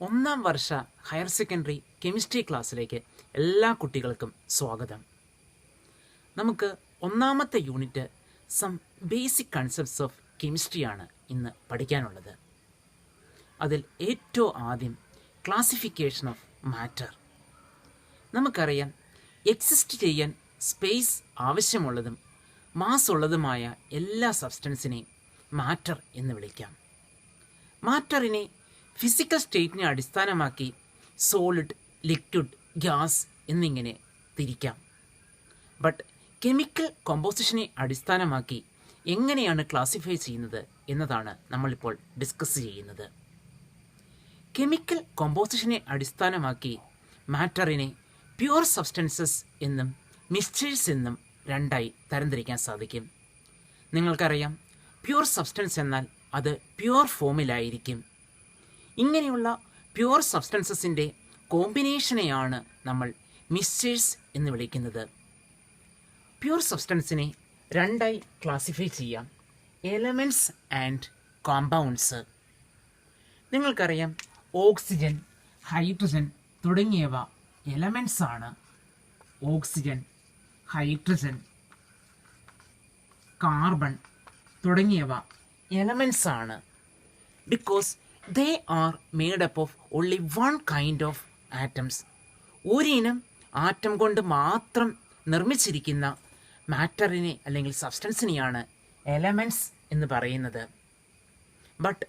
ഒന്നാം വർഷ higher secondary chemistry ക്ലാസ്സിലേക്ക് എല്ലാ കുട്ടികൾക്കും സ്വാഗതം. നമുക്ക് ഒന്നാമത്തെ unit some basic concepts of കെമിസ്ട്രിയാണ് ഇന്ന് പഠിക്കാനുള്ളത്. അതിൽ ഏറ്റവും ആദ്യം ക്ലാസിഫിക്കേഷൻ ഓഫ് മാറ്റർ. നമുക്കറിയാം, എക്സിസ്റ്റ് ചെയ്യാൻ സ്പേസ് ആവശ്യമുള്ളതും മാസ് ഉള്ളതുമായ എല്ലാ സബ്സ്റ്റൻസിനെയും മാറ്റർ എന്ന് വിളിക്കാം. മാറ്ററിനെ ഫിസിക്കൽ സ്റ്റേറ്റിനെ അടിസ്ഥാനമാക്കി സോളിഡ്, ലിക്വിഡ്, ഗ്യാസ് എന്നിങ്ങനെ തിരിക്കാം. ബട്ട് കെമിക്കൽ കോമ്പോസിഷനെ അടിസ്ഥാനമാക്കി എങ്ങനെയാണ് ക്ലാസിഫൈ ചെയ്യുന്നത് എന്നതാണ് നമ്മളിപ്പോൾ ഡിസ്കസ് ചെയ്യുന്നത്. കെമിക്കൽ കോമ്പോസിഷനെ അടിസ്ഥാനമാക്കി മാറ്ററിനെ പ്യുവർ സബ്സ്റ്റൻസസ് എന്നും മിക്സ്ചേഴ്സ് എന്നും രണ്ടായി തരംതിരിക്കാൻ സാധിക്കും. നിങ്ങൾക്കറിയാം, പ്യുവർ സബ്സ്റ്റൻസ് എന്നാൽ അത് പ്യുവർ ഫോമിലായിരിക്കും. ഇങ്ങനെയുള്ള പ്യുവർ സബ്സ്റ്റൻസസിൻ്റെ കോമ്പിനേഷനെയാണ് നമ്മൾ മിക്സ്ചേഴ്സ് എന്ന് വിളിക്കുന്നത്. പ്യുവർ സബ്സ്റ്റൻസിനെ രണ്ടായി ക്ലാസിഫൈ ചെയ്യാം: എലമെൻറ്റ്സ് ആൻഡ് കോമ്പൗണ്ട്സ്. നിങ്ങൾക്കറിയാം, ഓക്സിജൻ, ഹൈഡ്രജൻ തുടങ്ങിയവ എലമെൻറ്റ്സ് ആണ്. ഓക്സിജൻ, ഹൈഡ്രജൻ, കാർബൺ തുടങ്ങിയവ എലമെൻറ്റ്സ് ആണ്. Because they are made up of only one kind of atoms. ഒരിനം ആറ്റം കൊണ്ട് മാത്രം നിർമ്മിച്ചിരിക്കുന്ന മാറ്ററിനെ അല്ലെങ്കിൽ സബ്സ്റ്റൻസിനെയാണ് എലമെൻറ്റ്സ് എന്ന് പറയുന്നത്. But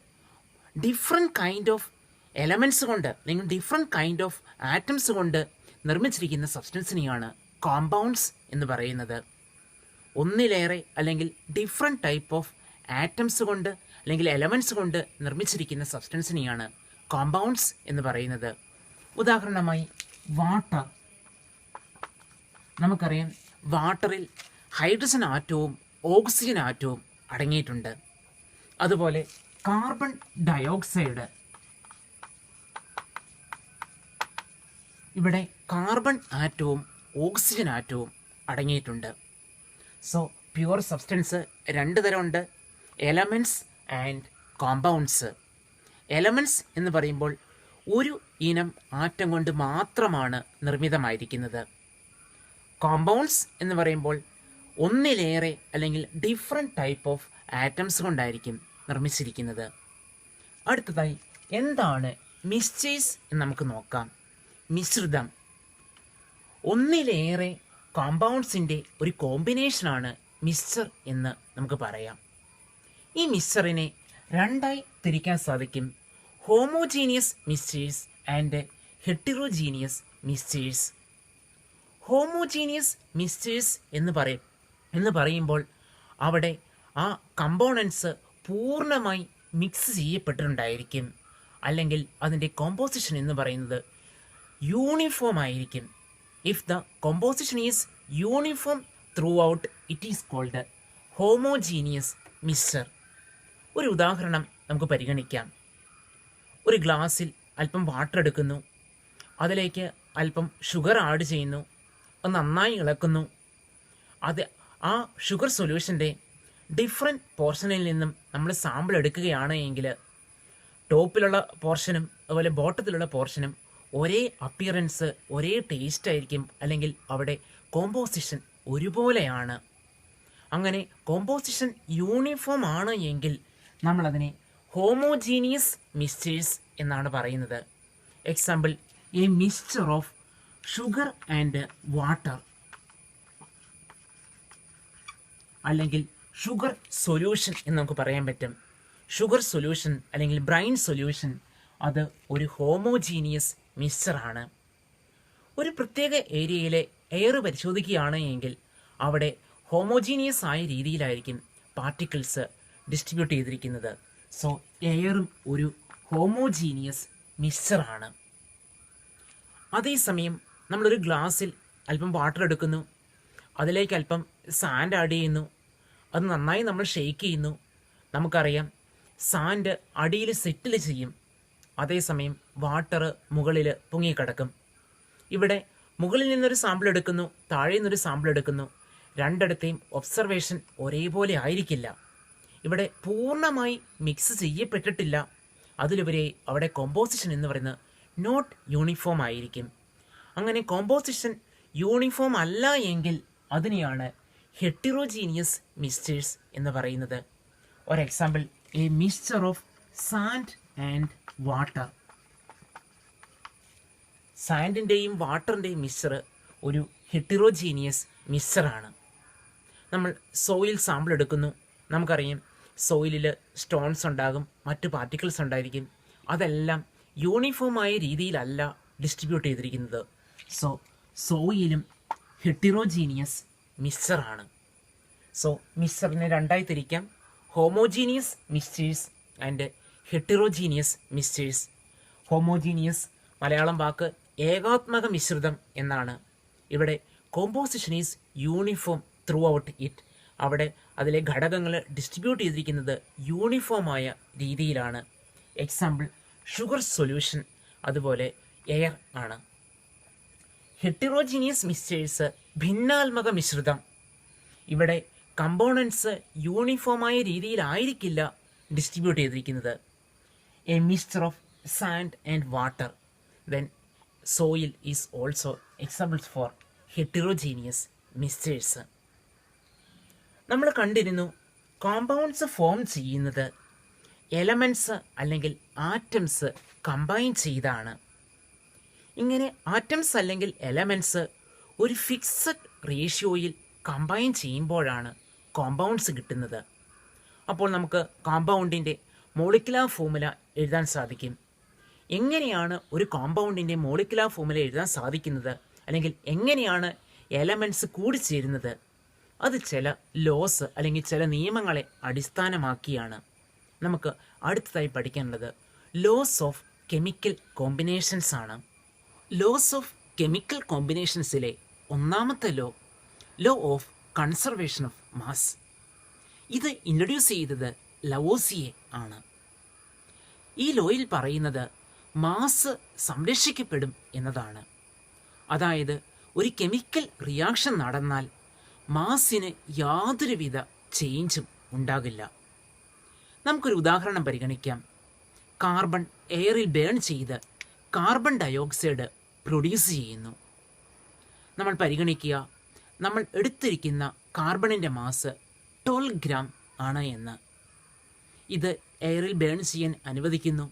different kind of elements കൊണ്ട് അല്ലെങ്കിൽ ഡിഫറെൻറ്റ് കൈൻഡ് ഓഫ് ആറ്റംസ് കൊണ്ട് നിർമ്മിച്ചിരിക്കുന്ന സബ്സ്റ്റൻസിനെയാണ് കോമ്പൗണ്ട്സ് എന്ന് പറയുന്നത്. ഒന്നിലേറെ അല്ലെങ്കിൽ ഡിഫറെൻറ്റ് ടൈപ്പ് ഓഫ് ആറ്റംസ് കൊണ്ട് അല്ലെങ്കിൽ എലമെൻറ്റ്സ് കൊണ്ട് നിർമ്മിച്ചിരിക്കുന്ന സബ്സ്റ്റൻസിനെയാണ് കോമ്പൗണ്ട്സ് എന്ന് പറയുന്നത്. ഉദാഹരണമായി വാട്ടർ. നമുക്കറിയാം, വാട്ടറിൽ ഹൈഡ്രജൻ ആറ്റവും ഓക്സിജൻ ആറ്റവും അടങ്ങിയിട്ടുണ്ട്. അതുപോലെ കാർബൺ ഡയോക്സൈഡ്, ഇവിടെ കാർബൺ ആറ്റവും ഓക്സിജൻ ആറ്റവും അടങ്ങിയിട്ടുണ്ട്. സോ പ്യുവർ സബ്സ്റ്റൻസ് രണ്ട് തരമുണ്ട്: എലമെൻറ്റ്സ് ആൻഡ് കോമ്പൗണ്ട്സ്. എലമെൻറ്റ്സ് എന്ന് പറയുമ്പോൾ ഒരു ഇനം ആറ്റം കൊണ്ട് മാത്രമാണ് നിർമ്മിതമായിരിക്കുന്നത്. കോമ്പൗണ്ട്സ് എന്ന് പറയുമ്പോൾ ഒന്നിലേറെ അല്ലെങ്കിൽ ഡിഫറെൻറ്റ് ടൈപ്പ് ഓഫ് ആറ്റംസ് കൊണ്ടായിരിക്കും നിർമ്മിച്ചിരിക്കുന്നത്. അടുത്തതായി എന്താണ് മിക്സ്ചേഴ്സ് എന്ന് നമുക്ക് നോക്കാം. മിശ്രിതം. ഒന്നിലേറെ കോമ്പൗണ്ട്സിൻ്റെ ഒരു കോമ്പിനേഷനാണ് മിക്സ്ചർ എന്ന് നമുക്ക് പറയാം. ഈ മിക്സ്ചറിനെ രണ്ടായി തിരിക്കാൻ സാധിക്കും: homogeneous mixtures and heterogeneous mixtures. Homogeneous mixtures എന്ന് പറയുമ്പോൾ അവിടെ ആ കമ്പോണൻസ് പൂർണ്ണമായി മിക്സ് ചെയ്യപ്പെട്ടിട്ടുണ്ടായിരിക്കും. അല്ലെങ്കിൽ അതിൻ്റെ കോമ്പോസിഷൻ എന്ന് പറയുന്നത് യൂണിഫോം ആയിരിക്കും. If the composition is uniform throughout, it is called homogeneous mixture. ഒരു ഉദാഹരണം നമുക്ക് പരിഗണിക്കാം. ഒരു ഗ്ലാസ്സിൽ അല്പം വാട്ടർ എടുക്കുന്നു, അതിലേക്ക് അല്പം ഷുഗർ ആഡ് ചെയ്യുന്നു, അത് നന്നായി ഇളക്കുന്നു. അത് ആ ഷുഗർ സൊല്യൂഷൻ്റെ ഡിഫറെൻറ്റ് പോർഷനിൽ നിന്നും നമ്മൾ സാമ്പിൾ എടുക്കുകയാണ് എങ്കിൽ ടോപ്പിലുള്ള പോർഷനും അതുപോലെ ബോട്ടത്തിലുള്ള പോർഷനും ഒരേ അപ്പിയറൻസ്, ഒരേ ടേസ്റ്റ് ആയിരിക്കും. അല്ലെങ്കിൽ അവിടെ കോമ്പോസിഷൻ ഒരുപോലെയാണ്. അങ്ങനെ കോമ്പോസിഷൻ യൂണിഫോം ആണ് എങ്കിൽ നമ്മളതിനെ ഹോമോജീനിയസ് മിക്സ്ചേഴ്സ് എന്നാണ് പറയുന്നത്. Example: a mixture of sugar and water, അല്ലെങ്കിൽ ഷുഗർ സൊല്യൂഷൻ എന്ന് നമുക്ക് പറയാൻ പറ്റും. ഷുഗർ സൊല്യൂഷൻ അല്ലെങ്കിൽ ബ്രൈൻ സൊല്യൂഷൻ അത് ഒരു ഹോമോജീനിയസ് മിക്സ്ചറാണ്. ഒരു പ്രത്യേക ഏരിയയിലെ എയർ പരിശോധിക്കുകയാണ് എങ്കിൽ അവിടെ ഹോമോജീനിയസ് ആയ രീതിയിലായിരിക്കും പാർട്ടിക്കിൾസ് ഡിസ്ട്രിബ്യൂട്ട് ചെയ്തിരിക്കുന്നത്. സോ എയറും ഒരു ഹോമോജീനിയസ് മിക്സ്ചറാണ്. അതേസമയം നമ്മളൊരു ഗ്ലാസ്സിൽ അല്പം വാട്ടർ എടുക്കുന്നു, അതിലേക്ക് അല്പം സാൻഡ് ആഡ് ചെയ്യുന്നു, അത് നന്നായി നമ്മൾ ഷെയ്ക്ക് ചെയ്യുന്നു. നമുക്കറിയാം, സാൻഡ് അടിയിൽ സെറ്റിൽ ചെയ്യും, അതേസമയം വാട്ടർ മുകളിൽ പൊങ്ങിക്കിടക്കും. ഇവിടെ മുകളിൽ നിന്നൊരു സാമ്പിൾ എടുക്കുന്നു, താഴെ നിന്നൊരു സാമ്പിൾ എടുക്കുന്നു. രണ്ടിടത്തെയും ഒബ്സർവേഷൻ ഒരേപോലെ ആയിരിക്കില്ല. ഇവിടെ പൂർണ്ണമായി മിക്സ് ചെയ്യപ്പെട്ടിട്ടില്ല, അതിലുപരി അവിടെ കോമ്പോസിഷൻ എന്ന് പറയുന്നത് നോട്ട് യൂണിഫോം ആയിരിക്കും. അങ്ങനെ കോമ്പോസിഷൻ യൂണിഫോം അല്ല എങ്കിൽ അതിനെയാണ് ഹെട്ടിറോജീനിയസ് മിക്സ്ചേഴ്സ് എന്ന് പറയുന്നത്. ഒരു example, a mixture of sand and water. സാൻഡിൻ്റെയും വാട്ടറിൻ്റെയും മിക്സ്ചർ ഒരു ഹെട്ടിറോജീനിയസ് മിക്സ്ചറാണ്. നമ്മൾ സോയിൽ സാമ്പിൾ എടുക്കുന്നു. നമുക്കറിയാം സോയിലിൽ സ്റ്റോൺസ് ഉണ്ടാകും, മറ്റു പാർട്ടിക്കിൾസ് ഉണ്ടായിരിക്കും. അതെല്ലാം യൂണിഫോമായ രീതിയിലല്ല ഡിസ്ട്രിബ്യൂട്ട് ചെയ്തിരിക്കുന്നത്. സോയിലും ഹെട്ടിറോജീനിയസ് മിക്സ്ചറാണ്. മിക്സ്ചറിനെ രണ്ടായി തിരിക്കാം: homogeneous mixtures and heterogeneous mixtures. Homogeneous Malayalam വാക്ക് ഏകാത്മക മിശ്രിതം എന്നാണ്. ഇവിടെ composition is uniform throughout it. അവിടെ അതിലെ ഘടകങ്ങൾ ഡിസ്ട്രിബ്യൂട്ട് ചെയ്തിരിക്കുന്നത് യൂണിഫോമായ രീതിയിലാണ്. എക്സാമ്പിൾ, ഷുഗർ സൊല്യൂഷൻ, അതുപോലെ എയർ ആണ്. ഹെട്ടിറോജീനിയസ് മിക്സ്ചേഴ്സ് ഭിന്നാത്മക മിശ്രിതം. ഇവിടെ കമ്പോണൻസ് യൂണിഫോമായ രീതിയിലായിരിക്കില്ല ഡിസ്ട്രിബ്യൂട്ട് ചെയ്തിരിക്കുന്നത്. A mixture of sand and water, then soil is also examples for heterogeneous mixtures. നമ്മൾ കണ്ടിരുന്നു കോമ്പൗണ്ട്സ് ഫോം ചെയ്യുന്നത് എലമെൻറ്റ്സ് അല്ലെങ്കിൽ ആറ്റംസ് കമ്പൈൻ ചെയ്താണ്. ഇങ്ങനെ ആറ്റംസ് അല്ലെങ്കിൽ എലമെൻറ്റ്സ് ഒരു ഫിക്സഡ് റേഷ്യോയിൽ കമ്പൈൻ ചെയ്യുമ്പോഴാണ് കോമ്പൗണ്ട്സ് കിട്ടുന്നത്. അപ്പോൾ നമുക്ക് കോമ്പൗണ്ടിൻ്റെ മോളിക്കുലാർ ഫോർമുല എഴുതാൻ സാധിക്കും. എങ്ങനെയാണ് ഒരു കോമ്പൗണ്ടിൻ്റെ മോളിക്കുലാർ ഫോർമുല എഴുതാൻ സാധിക്കുന്നത്, അല്ലെങ്കിൽ എങ്ങനെയാണ് എലമെൻറ്റ്സ് കൂടിച്ചേരുന്നത്? അത് ചില ലോസ് അല്ലെങ്കിൽ ചില നിയമങ്ങളെ അടിസ്ഥാനമാക്കിയാണ്. നമുക്ക് അടുത്തതായി പഠിക്കേണ്ടത് ലോസ് ഓഫ് കെമിക്കൽ കോമ്പിനേഷൻസ് ആണ്. ലോസ് ഓഫ് കെമിക്കൽ കോമ്പിനേഷൻസിലെ ഒന്നാമത്തെ law of conservation of mass. ഇത് ഇൻട്രൊഡ്യൂസ് ചെയ്തത് ലവോസിയെ ആണ്. ഈ ലോയിൽ പറയുന്നത് മാസ് സംരക്ഷിക്കപ്പെടും എന്നതാണ്. അതായത് ഒരു കെമിക്കൽ റിയാക്ഷൻ നടന്നാൽ മാസിന് യാതൊരുവിധ ചേഞ്ചും ഉണ്ടാകില്ല. നമുക്കൊരു ഉദാഹരണം പരിഗണിക്കാം. കാർബൺ എയറിൽ ബേൺ ചെയ്ത് കാർബൺ ഡയോക്സൈഡ് പ്രൊഡ്യൂസ് ചെയ്യുന്നു. നമ്മൾ പരിഗണിക്കുക, നമ്മൾ എടുത്തിരിക്കുന്ന കാർബണിൻ്റെ മാസ് 12 ഗ്രാം ആണ് എന്ന്. ഇത് എയറിൽ ബേൺ ചെയ്യാൻ അനുവദിക്കുന്നു.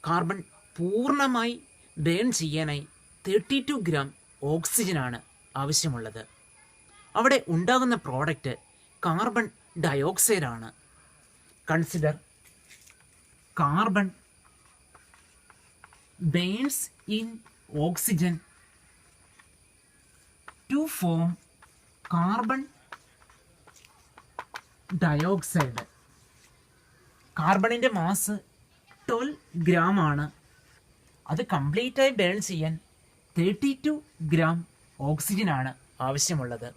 കാർബൺ പൂർണ്ണമായി ബേൺ ചെയ്യാനായി 32 ഗ്രാം ഓക്സിജനാണ് ആവശ്യമുള്ളത്. അവിടെ ഉണ്ടാകുന്ന പ്രോഡക്റ്റ് കാർബൺ ഡയോക്സൈഡാണ്. Consider carbon burns in oxygen to form carbon dioxide. കാർബണിൻ്റെ മാസ് 12 ഗ്രാം ആണ്. അത് കംപ്ലീറ്റായി ബേൺ ചെയ്യാൻ 32 ഗ്രാം ഓക്സിജനാണ് ആവശ്യമുള്ളത്.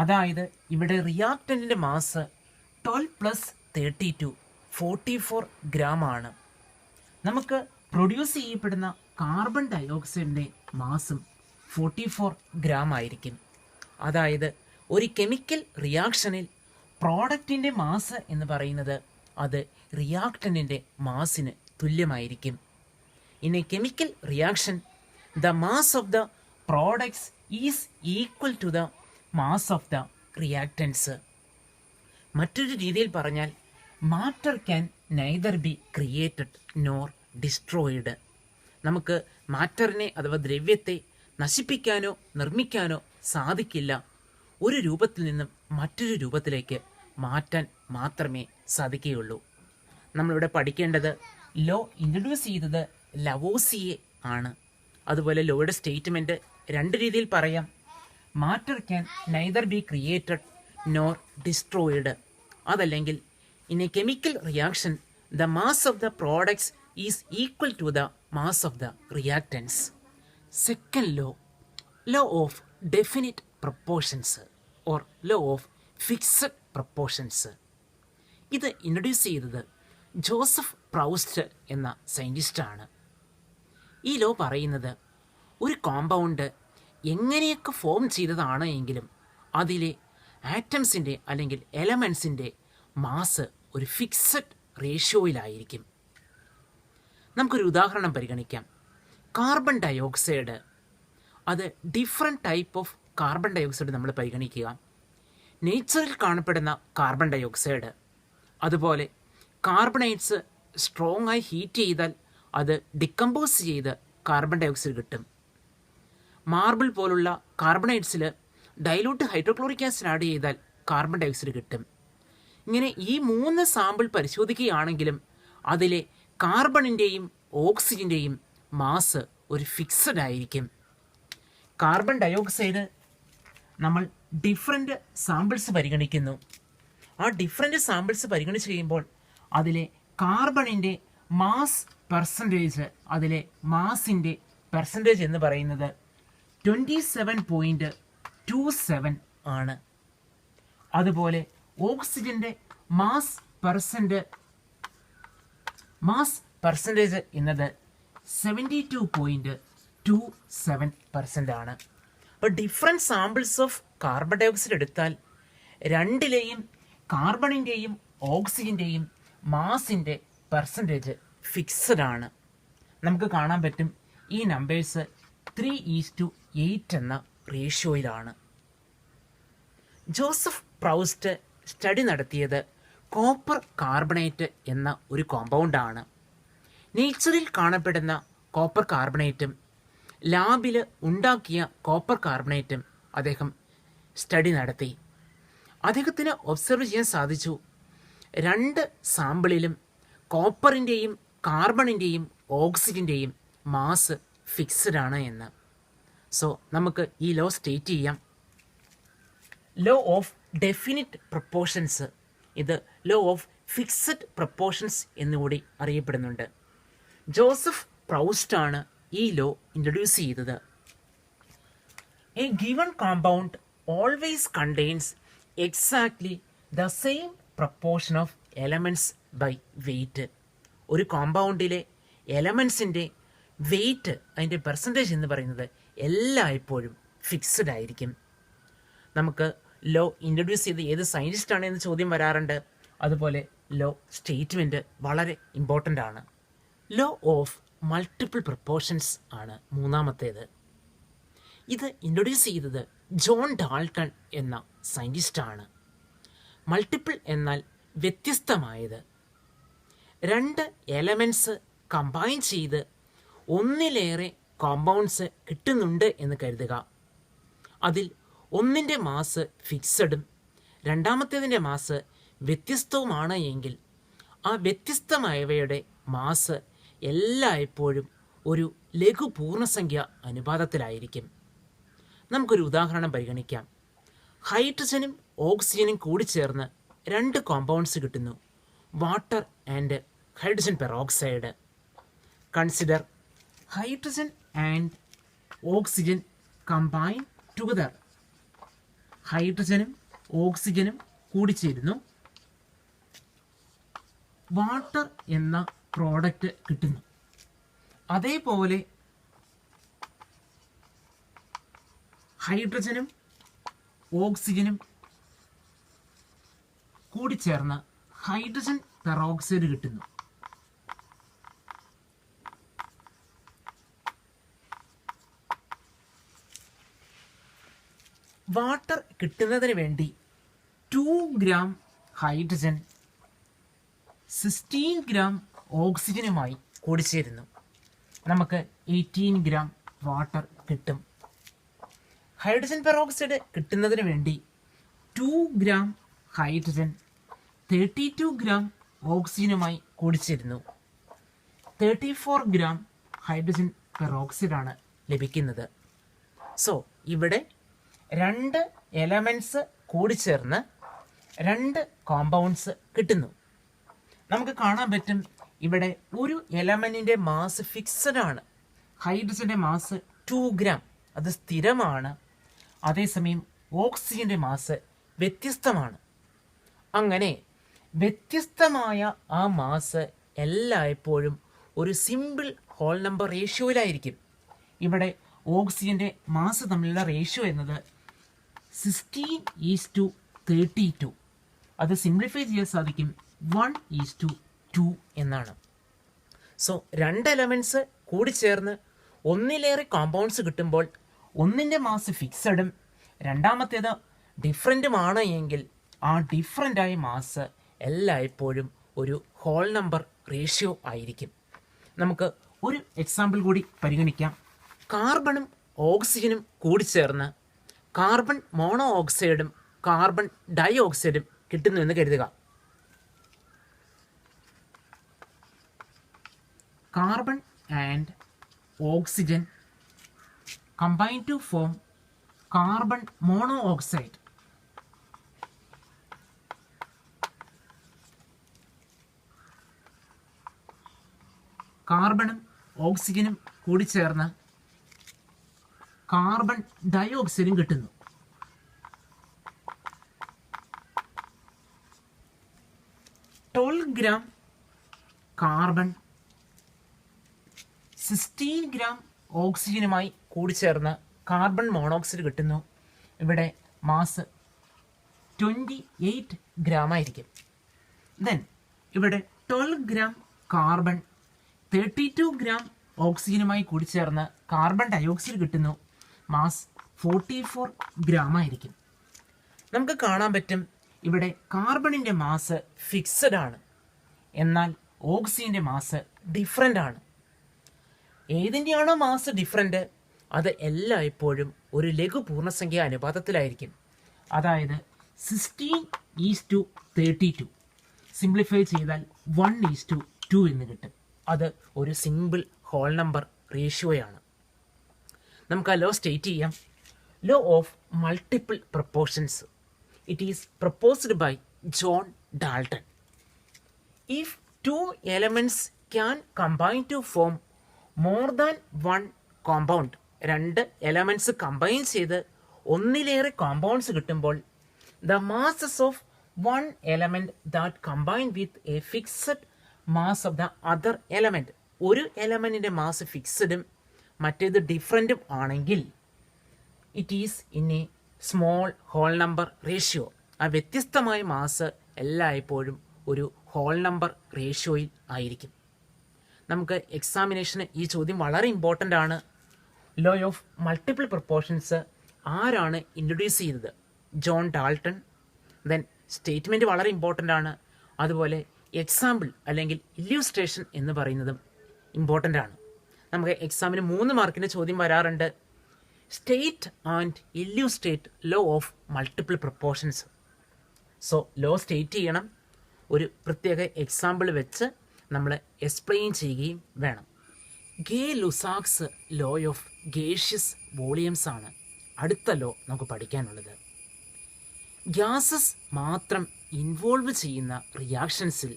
അതായത് ഇവിടെ റിയാക്ടൻറ്റിൻ്റെ മാസ് 12 + 32 44 ഗ്രാം ആണ്. നമുക്ക് പ്രൊഡ്യൂസ് ചെയ്യപ്പെടുന്ന കാർബൺ ഡയോക്സൈഡിൻ്റെ മാസും 44 ഗ്രാം ആയിരിക്കും. അതായത് ഒരു കെമിക്കൽ റിയാക്ഷനിൽ പ്രോഡക്റ്റിൻ്റെ മാസ് എന്ന് പറയുന്നത് അത് റിയാക്ടൻറ്റിൻ്റെ മാസിന് തുല്യമായിരിക്കും. In a chemical reaction the mass of the products is equal to the mass of the reactants. മറ്റൊരു രീതിയിൽ പറഞ്ഞാൽ matter can neither be created nor destroyed. നമുക്ക് മാറ്ററിനെ അഥവാ ദ്രവ്യത്തെ നശിപ്പിക്കാനോ നിർമ്മിക്കാനോ സാധിക്കില്ല. ഒരു രൂപത്തിൽ നിന്നും മറ്റൊരു രൂപത്തിലേക്ക് മാറ്റാൻ മാത്രമേ സാധിക്കുകയുള്ളൂ. നമ്മളിവിടെ പഠിക്കേണ്ടത് ലോ ഇൻട്രൊഡ്യൂസ് ചെയ്തത് ലവോസിയെ ആണ്. അതുപോലെ ലോയുടെ സ്റ്റേറ്റ്മെൻറ്റ് രണ്ട് രീതിയിൽ പറയാം. Matter can neither be created nor destroyed. അതല്ലെങ്കിൽ in a chemical reaction the mass of the products is equal to the mass of the reactants. Second law of definite proportions or law of fixed proportions. ഇത് introduce ചെയ്തത് Joseph Proust എന്ന സയൻറ്റിസ്റ്റാണ്. ഈ law പറയുന്നത് ഒരു compound എങ്ങനെയൊക്കെ form ചെയ്തതാണ് എങ്കിലും അതിലെ ആറ്റംസിൻ്റെ അല്ലെങ്കിൽ എലമെൻസിൻ്റെ മാസ് ഒരു ഫിക്സഡ് റേഷ്യോയിലായിരിക്കും. നമുക്കൊരു ഉദാഹരണം പരിഗണിക്കാം. കാർബൺ ഡയോക്സൈഡ്, അത് different type of carbon dioxide നമ്മൾ പരിഗണിക്കുക. നേച്ചറിൽ കാണപ്പെടുന്ന കാർബൺ ഡയോക്സൈഡ്, അതുപോലെ കാർബണൈറ്റ്സ് സ്ട്രോങ് ആയി ഹീറ്റ് ചെയ്താൽ അത് ഡിക്കമ്പോസ് ചെയ്ത് കാർബൺ ഡയോക്സൈഡ് കിട്ടും. മാർബിൾ പോലുള്ള കാർബണൈറ്റ്സിൽ ഡൈലൂട്ട് ഹൈഡ്രോക്ലോറിക് ആസിഡ് ആഡ് ചെയ്താൽ കാർബൺ ഡയോക്സൈഡ് കിട്ടും. ഇങ്ങനെ ഈ 3 സാമ്പിൾ പരിശോധിക്കുകയാണെങ്കിലും അതിലെ കാർബണിൻ്റെയും ഓക്സിജൻ്റെയും മാസ് ഒരു ഫിക്സഡ് ആയിരിക്കും. കാർബൺ ഡയോക്സൈഡ് നമ്മൾ ഡിഫറെൻ്റ് സാമ്പിൾസ് പരിഗണിക്കുന്നു. ആ ഡിഫറെൻ്റ് സാമ്പിൾസ് പരിഗണിച്ച് കഴിയുമ്പോൾ അതിലെ കാർബണിൻ്റെ മാസ് പെർസെൻറ്റേജ്, അതിലെ മാസിൻ്റെ പെർസെൻറ്റേജ് എന്ന് പറയുന്നത് 27.27 ആണ്. അതുപോലെ ഓക്സിജൻ്റെ മാസ് പെർസെൻറ്റേജ് എന്നത് 72.27% ആണ്. അപ്പോൾ different samples of carbon dioxide എടുത്താൽ രണ്ടിലെയും കാർബണിൻ്റെയും ഓക്സിജൻ്റെയും മാസിൻ്റെ പെർസെൻറ്റേജ് ഫിക്സഡ് ആണ്. നമുക്ക് കാണാൻ പറ്റും ഈ നമ്പേഴ്സ് 3:8 എന്ന റേഷ്യോയിലാണ്. ജോസഫ് പ്രൗസ്റ്റ് സ്റ്റഡി നടത്തിയത് കോപ്പർ കാർബണേറ്റ് എന്ന ഒരു കോമ്പൗണ്ടാണ്. നേച്ചറിൽ കാണപ്പെടുന്ന കോപ്പർ കാർബണേറ്റും ലാബിൽ ഉണ്ടാക്കിയ കോപ്പർ കാർബണേറ്റും അദ്ദേഹം സ്റ്റഡി നടത്തി. അദ്ദേഹത്തിന് ഒബ്സർവ് ചെയ്യാൻ സാധിച്ചു, 2 സാമ്പിളിലും കോപ്പറിൻ്റെയും കാർബണിൻ്റെയും ഓക്സിജൻ്റെയും മാസ് ഫിക്സഡ് ആണ് എന്ന്. സോ നമുക്ക് ഈ ലോ സ്റ്റേറ്റ് ചെയ്യാം. ലോ ഓഫ് ഡെഫിനിറ്റ് പ്രപ്പോർഷൻസ്, ഇത് ലോ ഓഫ് ഫിക്സഡ് പ്രപ്പോർഷൻസ് എന്നുകൂടി അറിയപ്പെടുന്നുണ്ട്. ജോസഫ് പ്രൗസ്റ്റാണ് ഈ ലോ ഇൻട്രൊഡ്യൂസ് ചെയ്തത്. A given compound always contains exactly the same proportion of elements by weight. ഒരു കോമ്പൗണ്ടിലെ എലമെൻസിൻ്റെ വെയ്റ്റ്, അതിൻ്റെ പെർസെൻറ്റേജ് എന്ന് പറയുന്നത് എല്ലായ്പ്പോഴും ഫിക്സഡ് ആയിരിക്കും. നമുക്ക് ലോ ഇൻട്രൊഡ്യൂസ് ചെയ്ത് ഏത് സയൻറ്റിസ്റ്റാണ് എന്ന് ചോദ്യം വരാറുണ്ട്. അതുപോലെ ലോ സ്റ്റേറ്റ്മെൻറ്റ് വളരെ ഇമ്പോർട്ടൻ്റ് ആണ്. ലോ ഓഫ് മൾട്ടിപ്പിൾ പ്രപ്പോർഷൻസ് ആണ് മൂന്നാമത്തേത്. ഇത് ഇൻട്രൊഡ്യൂസ് ചെയ്തത് ജോൺ ഡാൾട്ടൺ എന്ന സയൻറ്റിസ്റ്റാണ്. മൾട്ടിപ്പിൾ എന്നാൽ വ്യത്യസ്തമായത്. 2 എലമെൻറ്റ്സ് കമ്പൈൻ ചെയ്ത് ഒന്നിലേറെ കോമ്പൗണ്ട്സ് കിട്ടുന്നുണ്ട് എന്ന് കരുതുക. അതിൽ ഒന്നിൻ്റെ മാസ് ഫിക്സഡും രണ്ടാമത്തേതിൻ്റെ മാസ് വ്യത്യസ്തവുമാണ് എങ്കിൽ ആ വ്യത്യസ്തമായവയുടെ മാസ് എല്ലായ്പ്പോഴും ഒരു ലഘു പൂർണ്ണസംഖ്യ അനുപാതത്തിലായിരിക്കും. നമുക്കൊരു ഉദാഹരണം പരിഗണിക്കാം. ഹൈഡ്രജനും ഓക്സിജനും കൂടി ചേർന്ന് 2 കോമ്പൗണ്ട്സ് കിട്ടുന്നു, water and hydrogen peroxide. Consider hydrogen and oxygen combine together. ഹൈഡ്രജനും ഓക്സിജനും കൂടിച്ചേരുന്നു, വാട്ടർ എന്ന പ്രോഡക്റ്റ് കിട്ടുന്നു. അതേപോലെ ഹൈഡ്രജനും ഓക്സിജനും കൂടിച്ചേർന്ന് ഹൈഡ്രജൻ പെറോക്സൈഡ് കിട്ടുന്നു. വാട്ടർ കിട്ടുന്നതിന് വേണ്ടി 2 ഗ്രാം ഹൈഡ്രജൻ 16 ഗ്രാം ഓക്സിജനുമായി കൂടിച്ചേരുന്നു. നമുക്ക് 18 ഗ്രാം വാട്ടർ കിട്ടും. ഹൈഡ്രജൻ പെറോക്സൈഡ് കിട്ടുന്നതിന് വേണ്ടി 2 ഗ്രാം ഹൈഡ്രജൻ 32 ഗ്രാം ഓക്സിജനുമായി കൂടിച്ചേരുന്നു. 34 ഗ്രാം ഹൈഡ്രജൻ പെറോക്സൈഡാണ് ലഭിക്കുന്നത്. സോ ഇവിടെ 2 എലമെൻറ്റ്സ് കൂടിച്ചേർന്ന് 2 കോമ്പൗണ്ട്സ് കിട്ടുന്നു. നമുക്ക് കാണാൻ പറ്റും ഇവിടെ ഒരു എലമെൻറ്റിൻ്റെ മാസ് ഫിക്സഡ് ആണ്. ഹൈഡ്രജൻ്റെ മാസ് 2 ഗ്രാം, അത് സ്ഥിരമാണ്. അതേസമയം ഓക്സിജൻ്റെ മാസ് വ്യത്യസ്തമാണ്. അങ്ങനെ വ്യത്യസ്തമായ ആ മാസ് എല്ലായ്പ്പോഴും ഒരു സിമ്പിൾ ഹോൾ നമ്പർ റേഷ്യോയിലായിരിക്കും. ഇവിടെ ഓക്സിജൻ്റെ മാസ് തമ്മിലുള്ള റേഷ്യോ എന്നത് 16:32. അത് സിംപ്ലിഫൈ ചെയ്യാൻ സാധിക്കും 1:2 എന്നാണ്. സോ 2 എലമെൻറ്റ്സ് കൂടിച്ചേർന്ന് ഒന്നിലേറെ കോമ്പൗണ്ട്സ് കിട്ടുമ്പോൾ ഒന്നിൻ്റെ മാസ് ഫിക്സഡും രണ്ടാമത്തേത് ഡിഫറൻറ്റുമാണ് എങ്കിൽ ആ ഡിഫറൻ്റായ മാസ് എല്ലായ്പ്പോഴും ഒരു ഹോൾ നമ്പർ റേഷ്യോ ആയിരിക്കും. നമുക്ക് ഒരു എക്സാമ്പിൾ കൂടി പരിഗണിക്കാം. കാർബണും ഓക്സിജനും കൂടിച്ചേർന്ന് കാർബൺ മോണോ ഓക്സൈഡും കാർബൺ ഡൈ ഓക്സൈഡും കിട്ടുന്നു എന്ന് കരുതുക. Carbon and oxygen combine to form carbon monoxide. കാർബണും ഓക്സിജനും കൂടിച്ചേർന്ന് കാർബൺ ഡൈ ഓക്സൈഡും കിട്ടുന്നു. gram കാർബൺ 16 gram ഓക്സിജനുമായി കൂടിച്ചേർന്ന് കാർബൺ മോണോക്സൈഡ് കിട്ടുന്നു. ഇവിടെ മാസ് 28 gram ആയിരിക്കും. ദെൻ ഇവിടെ 12 gram കാർബൺ 32 gram ഓക്സിജനുമായി കൂടിച്ചേർന്ന് കാർബൺ ഡയോക്സൈഡ് കിട്ടുന്നു. മാസ് 44 gram ആയിരിക്കും. നമുക്ക് കാണാൻ പറ്റും ഇവിടെ കാർബണിൻ്റെ മാസ് ഫിക്സഡ് ആണ്, എന്നാൽ ഓക്സിജൻ്റെ മാസ് ഡിഫറൻ്റ് ആണ്. ഏതിൻ്റെയാണോ മാസ് ഡിഫറൻറ്റ് അത് എല്ലായ്പ്പോഴും ഒരു ലഘു പൂർണ്ണസംഖ്യ അനുപാതത്തിലായിരിക്കും. അതായത് 16:32. സിംപ്ലിഫൈ ചെയ്താൽ 1:2 എന്ന് കിട്ടും. അത് ഒരു സിമ്പിൾ ഹോൾ നമ്പർ റേഷ്യോയാണ്. നമുക്ക് ആ ലോ സ്റ്റേറ്റ് ചെയ്യാം. Law of multiple proportions. It is proposed by John Dalton. If 2 elements can combine to form more than one compound, 2 elements combine ചെയ്ത് ഒന്നിലേറെ കോമ്പൗണ്ട്സ് കിട്ടുമ്പോൾ the masses of one element that combine with a fixed mass of the other element, ഒരു എലമെൻറ്റിൻ്റെ mass ഫിക്സഡും മറ്റേത് ഡിഫറൻറ്റും ആണെങ്കിൽ it is in a small whole number ratio. ആ വ്യത്യസ്തമായ മാസ് എല്ലായ്പ്പോഴും ഒരു ഹോൾ നമ്പർ റേഷ്യോയിൽ ആയിരിക്കും. നമുക്ക് എക്സാമിനേഷന് ഈ ചോദ്യം വളരെ ഇമ്പോർട്ടൻ്റ് ആണ്. ലോ ഓഫ് മൾട്ടിപ്പിൾ പ്രപ്പോർഷൻസ് ആരാണ് ഇൻട്രൊഡ്യൂസ് ചെയ്തത്? John Dalton. ദെൻ സ്റ്റേറ്റ്മെൻറ്റ് വളരെ ഇമ്പോർട്ടൻ്റ് ആണ്. അതുപോലെ എക്സാമ്പിൾ അല്ലെങ്കിൽ ഇല്യൂസ്ട്രേഷൻ എന്ന് പറയുന്നതും ഇമ്പോർട്ടൻ്റ് ആണ്. നമുക്ക് എക്സാമിന് 3 മാർക്കിൻ്റെ ചോദ്യം വരാറുണ്ട്. State and illustrate law of multiple proportions. So law state ചെയ്യണം, ഒരു പ്രത്യേക എക്സാമ്പിൾ വെച്ച് നമ്മൾ എക്സ്പ്ലെയിൻ ചെയ്യുകയും വേണം. Gay Lussac's law of gaseous volumes ആണ് അടുത്ത ലോ നമുക്ക് പഠിക്കാനുള്ളത്. ഗ്യാസസ് മാത്രം ഇൻവോൾവ് ചെയ്യുന്ന റിയാക്ഷൻസിൽ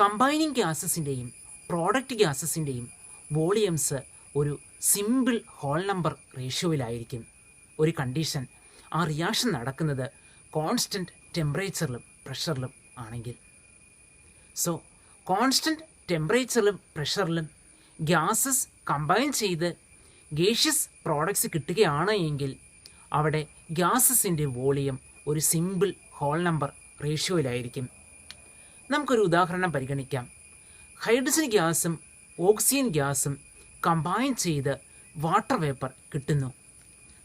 കമ്പൈനിങ് ഗ്യാസസിൻ്റെയും പ്രോഡക്റ്റ് ഗ്യാസസിൻ്റെയും വോളിയംസ് ഒരു സിമ്പിൾ ഹോൾ നമ്പർ റേഷ്യോയിലായിരിക്കും. ഒരു കണ്ടീഷൻ, ആ റിയാക്ഷൻ നടക്കുന്നത് കോൺസ്റ്റൻറ്റ് ടെമ്പറേച്ചറിലും പ്രഷറിലും ആണെങ്കിൽ. സോ കോൺസ്റ്റൻറ്റ് ടെമ്പറേച്ചറിലും പ്രഷറിലും ഗ്യാസസ് കമ്പൈൻ ചെയ്ത് ഗേഷ്യസ് പ്രോഡക്ട്സ് കിട്ടുകയാണ് എങ്കിൽ അവിടെ ഗ്യാസസിൻ്റെ വോളിയം ഒരു സിമ്പിൾ ഹോൾ നമ്പർ റേഷ്യോയിലായിരിക്കും. നമുക്കൊരു ഉദാഹരണം പരിഗണിക്കാം. ഹൈഡ്രജൻ ഗ്യാസും ഓക്സിജൻ ഗ്യാസും കമ്പൈൻ ചെയ്ത് വാട്ടർ വേപ്പർ കിട്ടുന്നു.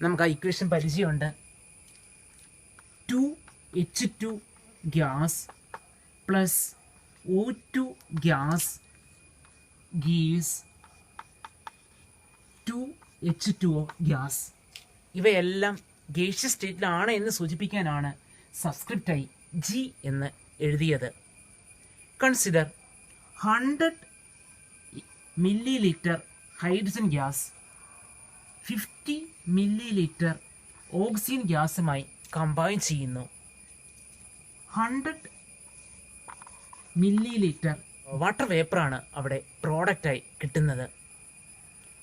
നമുക്ക് ആ ഇക്വേഷൻ പരിചയമുണ്ട്. 2H2 gas plus O2 gas gives 2H2O gas. ഇവയെല്ലാം ഗേഷ്യസ് സ്റ്റേറ്റിലാണ് എന്ന് സൂചിപ്പിക്കാനാണ് സബ്സ്ക്രിപ്റ്റായി G എന്ന് എഴുതിയത്. Consider 100 milliliter hydrogen gas 50 milliliter oxygen ഗ്യാസുമായി കമ്പൈൻ ചെയ്യുന്നു. 100 milliliter വാട്ടർ വേപ്പറാണ് അവിടെ പ്രോഡക്റ്റായി കിട്ടുന്നത്.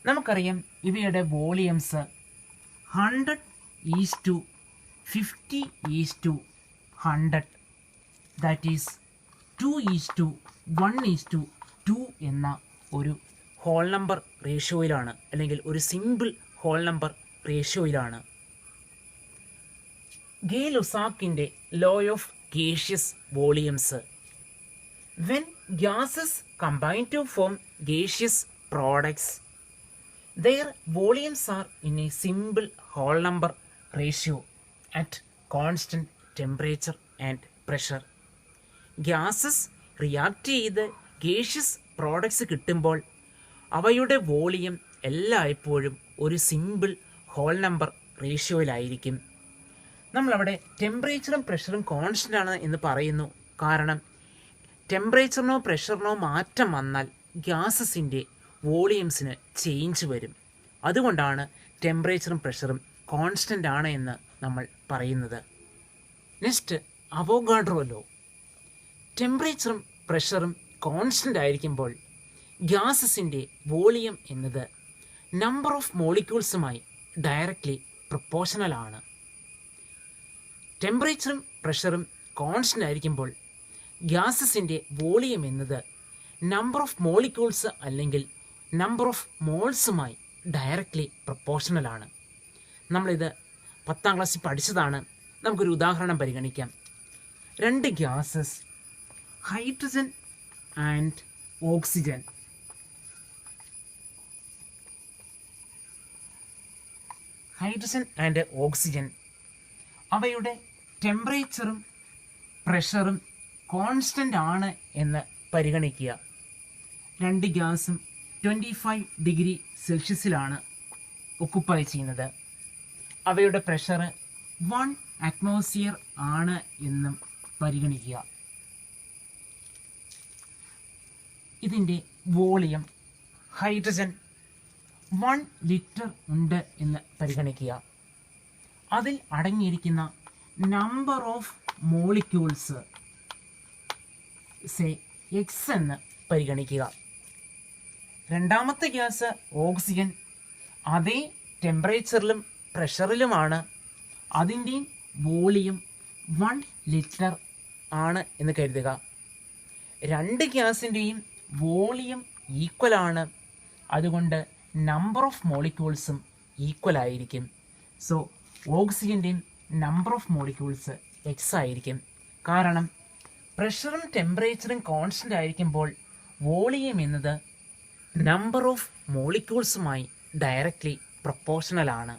നമുക്കറിയാം ഇവയുടെ വോളിയംസ് 100:50:100, ദാറ്റ് ഈസ് 2:1:2 എന്ന ഒരു ഹോൾ നമ്പർ റേഷ്യോയിലാണ്, അല്ലെങ്കിൽ ഒരു സിമ്പിൾ ഹോൾ നമ്പർ റേഷ്യോയിലാണ്. ഗേ-ലുസാക്കിൻ്റെ law of gaseous volumes. When gases combine to form gaseous products, their volumes are in a simple whole number ratio at constant temperature and pressure. Gases react ചെയ്ത് gaseous products കിട്ടുമ്പോൾ അവയുടെ volume എല്ലായ്പ്പോഴും ഒരു simple whole number റേഷ്യോയിലായിരിക്കും. നമ്മളവിടെ ടെമ്പറേച്ചറും പ്രഷറും constant ആണ് എന്ന് പറയുന്നു. കാരണം ടെമ്പറേച്ചറിനോ പ്രഷറിനോ മാറ്റം വന്നാൽ ഗ്യാസസിൻ്റെ വോളിയംസിന് ചേഞ്ച് വരും. അതുകൊണ്ടാണ് ടെമ്പറേച്ചറും പ്രഷറും കോൺസ്റ്റൻ്റ് ആണ് എന്ന് നമ്മൾ പറയുന്നത്. Next, Avogadro law. ടെമ്പറേച്ചറും പ്രഷറും കോൺസ്റ്റൻ്റ് ആയിരിക്കുമ്പോൾ ഗ്യാസസിൻ്റെ വോളിയം എന്നത് നമ്പർ ഓഫ് മോളിക്യൂൾസുമായി ഡയറക്റ്റ്ലി പ്രൊപ്പോർഷണൽ ആണ്. ടെമ്പറേച്ചറും പ്രഷറും കോൺസ്റ്റൻ്റ് ആയിരിക്കുമ്പോൾ ഗ്യാസസിൻ്റെ വോളിയം എന്നത് നമ്പർ ഓഫ് മോളിക്യൂൾസ് അല്ലെങ്കിൽ നമ്പർ ഓഫ് മോൾസുമായി ഡയറക്റ്റ്ലി പ്രൊപ്പോർഷണൽ ആണ്. നമ്മളിത് 10ാം ക്ലാസ്സിൽ പഠിച്ചതാണ്. നമുക്കൊരു ഉദാഹരണം പരിഗണിക്കാം. 2 gases hydrogen and oxygen. Hydrogen and oxygen അവയുടെ ടെമ്പറേച്ചറും പ്രഷറും കോൺസ്റ്റൻ്റ് ആണ് എന്ന് പരിഗണിക്കുക. 2 ഗ്യാസും 25 ഡിഗ്രി സെൽഷ്യസിലാണ് ഒക്കുപ്പൈ ചെയ്യുന്നത്. അവയുടെ പ്രഷർ 1 അറ്റ്മോസ്ഫിയർ ആണ് എന്നും പരിഗണിക്കുക. ഇതിൻ്റെ വോളിയം ഹൈഡ്രജൻ 1 ലിറ്റർ ഉണ്ട് എന്ന് പരിഗണിക്കുക. അതിൽ അടങ്ങിയിരിക്കുന്ന നമ്പർ ഓഫ് മോളിക്യൂൾസ് എക്സ് എന്ന് പരിഗണിക്കുക. രണ്ടാമത്തെ ഗ്യാസ് ഓക്സിജൻ അതേ ടെമ്പറേച്ചറിലും പ്രഷറിലുമാണ്. അതിൻ്റെയും വോളിയം 1 ലിറ്റർ ആണ് എന്ന് കരുതുക. 2 ഗ്യാസിൻ്റെയും വോളിയം ഈക്വൽ ആണ്. അതുകൊണ്ട് നമ്പർ ഓഫ് മോളിക്യൂൾസും ഈക്വൽ ആയിരിക്കും. സോ ഓക്സിജൻ്റെയും നമ്പർ ഓഫ് മോളിക്യൂൾസ് എക്സ് ആയിരിക്കും. കാരണം പ്രഷറും ടെമ്പറേച്ചറും കോൺസ്റ്റൻ്റ് ആയിരിക്കുമ്പോൾ വോളിയം എന്നത് നമ്പർ ഓഫ് മോളിക്യൂൾസുമായി ഡയറക്റ്റ്ലി പ്രൊപ്പോർഷണൽ ആണ്.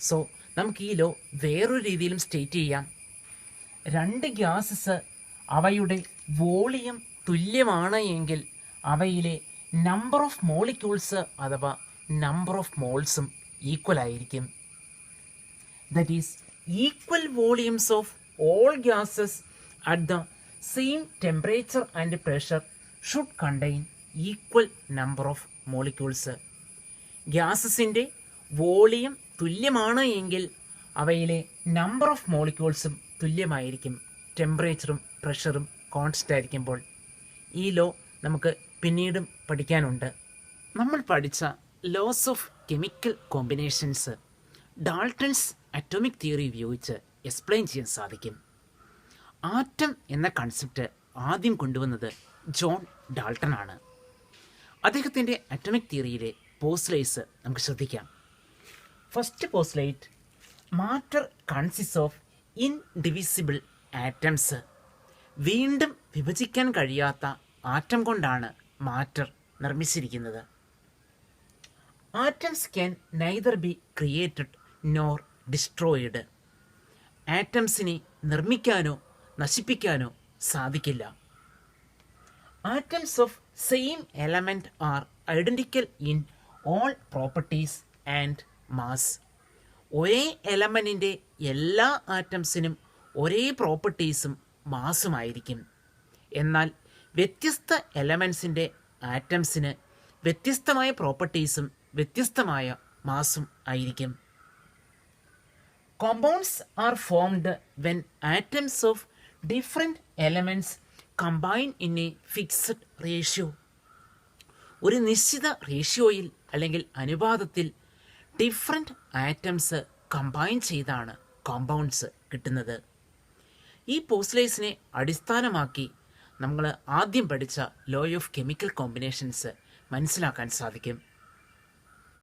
സോ നമുക്ക് ഈ ലോ വേറൊരു രീതിയിലും സ്റ്റേറ്റ് ചെയ്യാം. 2 ഗ്യാസസ് അവയുടെ വോളിയം തുല്യമാണ് എങ്കിൽ അവയിലെ നമ്പർ ഓഫ് മോളിക്യൂൾസ് അഥവാ നമ്പർ ഓഫ് മോൾസും ഈക്വൽ ആയിരിക്കും. That is equal volumes of all gases at the same temperature and pressure should contain equal number of molecules. ഗ്യാസസിൻ്റെ വോളിയം തുല്യമാണ് എങ്കിൽ അവയിലെ നമ്പർ ഓഫ് മോളിക്യൂൾസും തുല്യമായിരിക്കും. ടെമ്പറേച്ചറും പ്രഷറും കോൺസ്റ്റൻ്റ് ആയിരിക്കുമ്പോൾ. ഈ ലോ നമുക്ക് പിന്നീടും പഠിക്കാനുണ്ട്. നമ്മൾ പഠിച്ച laws of chemical combinations Dalton's atomic theory ഉപയോഗിച്ച് എക്സ്പ്ലെയിൻ ചെയ്യാൻ സാധിക്കും. ആറ്റം എന്ന കൺസെപ്റ്റ് ആദ്യം കൊണ്ടുവന്നത് ജോൺ ഡാൾട്ടൺ ആണ്. അദ്ദേഹത്തിൻ്റെ അറ്റോമിക് തിയറിയിലെ പോസ്റ്റ്ലേറ്റ്സ് നമുക്ക് ശ്രദ്ധിക്കാം. First postulate, matter consist of indivisible atoms. വീണ്ടും വിഭജിക്കാൻ കഴിയാത്ത ആറ്റം കൊണ്ടാണ് മാറ്റർ നിർമ്മിച്ചിരിക്കുന്നത്. Atoms can neither be created nor destroyed. ആറ്റംസിനെ നിർമ്മിക്കാനോ നശിപ്പിക്കാനോ സാധിക്കില്ല. Atoms of same element are identical in all properties and mass. ഒരേ എലമെൻറ്റിൻ്റെ എല്ലാ ആറ്റംസിനും ഒരേ പ്രോപ്പർട്ടീസും മാസുമായിരിക്കും. എന്നാൽ വ്യത്യസ്ത എലമെൻസിൻ്റെ ആറ്റംസിന് വ്യത്യസ്തമായ പ്രോപ്പർട്ടീസും വ്യത്യസ്തമായ മാസും ആയിരിക്കും. Compounds are formed when atoms of different elements combine in a fixed ratio. ഒരു നിശ്ചിത റേഷ്യോയിൽ അല്ലെങ്കിൽ അനുപാതത്തിൽ ഡിഫറെൻറ്റ് ആറ്റംസ് കമ്പൈൻ ചെയ്താണ് കോമ്പൗണ്ട്സ് കിട്ടുന്നത്. ഈ പോസ്റ്റ്ലേറ്റ്സിനെ അടിസ്ഥാനമാക്കി നമ്മൾ ആദ്യം പഠിച്ച ലോ ഓഫ് കെമിക്കൽ കോമ്പിനേഷൻസ് മനസ്സിലാക്കാൻ സാധിക്കും.